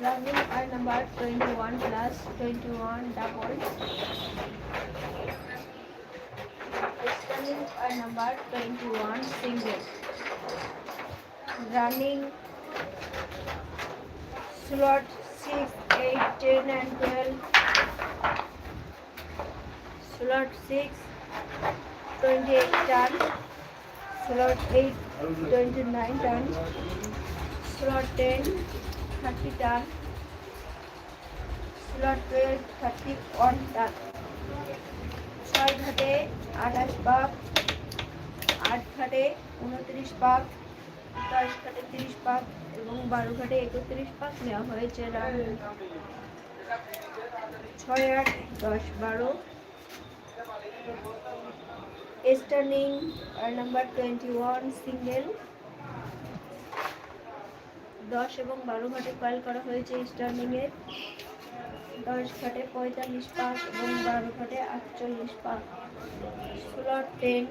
Running are number 21 plus 21 double. Standing are number 21 single. Running slot 6, 8, 10 and 12. Slot 6, 28 turn. Slot 8, 29 turn. Slot 10, 30 turn. Slot 12, 31 turn. 6 ঘাটে 28 পাক, 8 ঘাটে 29 পাক, 10 ঘাটে 30 পাক এবং 12 ঘাটে 31 পাক নেওয়া হয়েছে। 6, 8, 10, 12। Stunning number 21 single. 10 এবং 12 ঘাটে কয়েল করা হয়েছে স্টার্নিং এর। 10 ঘাটে 45 পাক এবং 12 ঘাটে 48 পাক। স্লট 10।